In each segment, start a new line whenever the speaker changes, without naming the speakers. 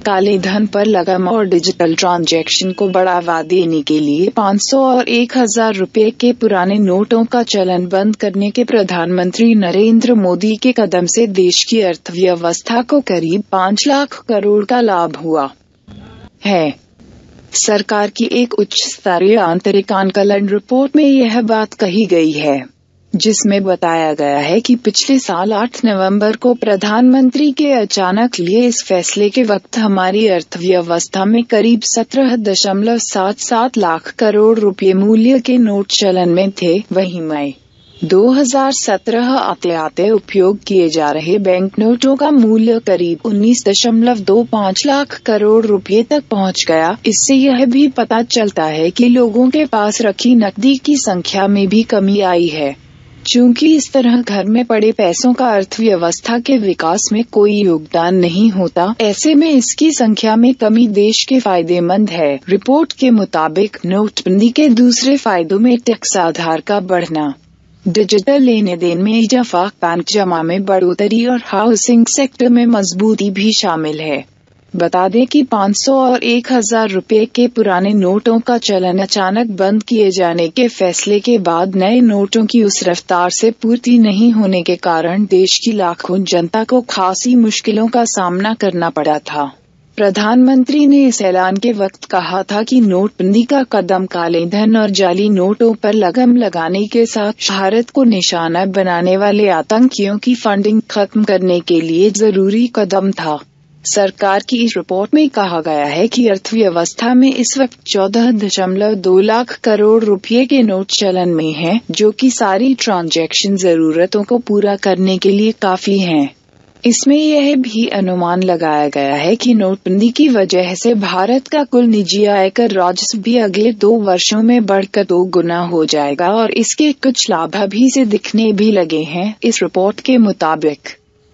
काले धन पर लगाम और डिजिटल ट्रांजैक्शन को बढ़ावा देने के लिए 500 और 1000 रुपए के पुराने नोटों का चलन बंद करने के प्रधानमंत्री नरेंद्र मोदी के कदम से देश की अर्थव्यवस्था को करीब 5 लाख करोड़ का लाभ हुआ है। सरकार की एक उच्च स्तरीय आंतरिक आकलन रिपोर्ट में यह बात कही गई है, जिसमें बताया गया है कि पिछले साल 8 नवंबर को प्रधानमंत्री के अचानक लिए इस फैसले के वक्त हमारी अर्थव्यवस्था में करीब 17.77 लाख करोड़ रुपए मूल्य के नोट चलन में थे। वहीं मई 2017 आते उपयोग किए जा रहे बैंक नोटों का मूल्य करीब 19.25 लाख करोड़ रुपए तक पहुंच गया। इससे यह भी पता चलता है कि लोगों के पास रखी नकदी की संख्या में भी कमी आई है। चूंकि इस तरह घर में पड़े पैसों का अर्थव्यवस्था के विकास में कोई योगदान नहीं होता, ऐसे में इसकी संख्या में कमी देश के फायदेमंद है। रिपोर्ट के मुताबिक नोटबंदी के दूसरे फायदों में टैक्स आधार का बढ़ना, डिजिटल लेने देन में इजाफा, बैंक जमा में बढ़ोतरी और हाउसिंग सेक्टर में मजबूती भी शामिल है। बता दें कि 500 और 1000 रुपए के पुराने नोटों का चलन अचानक बंद किए जाने के फैसले के बाद नए नोटों की उस रफ्तार से पूर्ति नहीं होने के कारण देश की लाखों जनता को खासी मुश्किलों का सामना करना पड़ा था। प्रधानमंत्री ने इस ऐलान के वक्त कहा था कि नोटबंदी का कदम काले धन और जाली नोटों पर लगाम लगाने के साथ भारत को निशाना बनाने वाले आतंकियों की फंडिंग खत्म करने के लिए जरूरी कदम था। सरकार की इस रिपोर्ट में कहा गया है कि अर्थव्यवस्था में इस वक्त 14.2 लाख करोड़ रुपए के नोट चलन में हैं, जो कि सारी ट्रांजैक्शन जरूरतों को पूरा करने के लिए काफी हैं। इसमें यह भी अनुमान लगाया गया है कि नोटबंदी की वजह से भारत का कुल निजी आयकर राजस्व भी अगले 2 वर्षों में बढ़कर 2 गुना हो जाएगा और इसके कुछ लाभ अभी से दिखने भी लगे हैं। इस रिपोर्ट के मुताबिक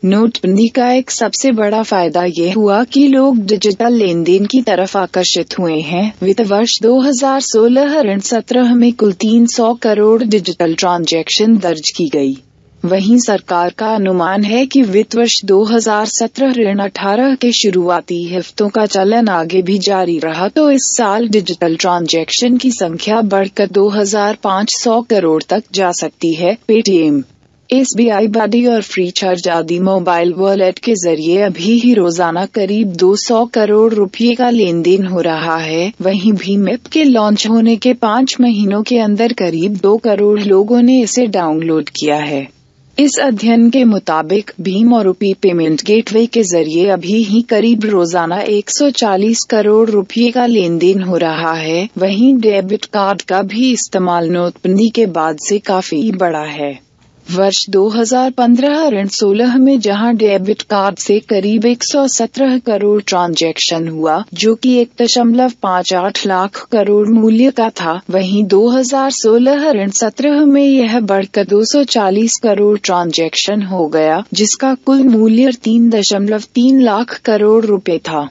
नोटबंदी का एक सबसे बड़ा फायदा ये हुआ कि लोग डिजिटल लेन देन की तरफ आकर्षित हुए हैं। वित्त वर्ष 2016-17 में कुल 300 करोड़ डिजिटल ट्रांजैक्शन दर्ज की गई। वहीं सरकार का अनुमान है कि वित्त वर्ष 2017-18 के शुरुआती हफ्तों का चलन आगे भी जारी रहा तो इस साल डिजिटल ट्रांजैक्शन की संख्या बढ़कर 2500 करोड़ तक जा सकती है। पेटीएम, SBI बाडी और फ्रीचार्ज आदि मोबाइल वॉलेट के जरिए अभी ही रोजाना करीब 200 करोड़ रुपए का लेन देन हो रहा है। वहीं भीम ऐप के लॉन्च होने के 5 महीनों के अंदर करीब 2 करोड़ लोगों ने इसे डाउनलोड किया है। इस अध्ययन के मुताबिक भीम और यूपी पेमेंट गेटवे के जरिए अभी ही करीब रोजाना 140 करोड़ रुपए का लेन देन हो रहा है। वहीं डेबिट कार्ड का भी इस्तेमाल नोटबंदी के बाद से काफी बढ़ा है। वर्ष 2015-16 में जहां डेबिट कार्ड से करीब 117 करोड़ ट्रांजैक्शन हुआ, जो कि 1.58 लाख करोड़ मूल्य का था, वहीं 2016-17 में यह बढ़कर 240 करोड़ ट्रांजैक्शन हो गया, जिसका कुल मूल्य 3.3 लाख करोड़ रुपए था।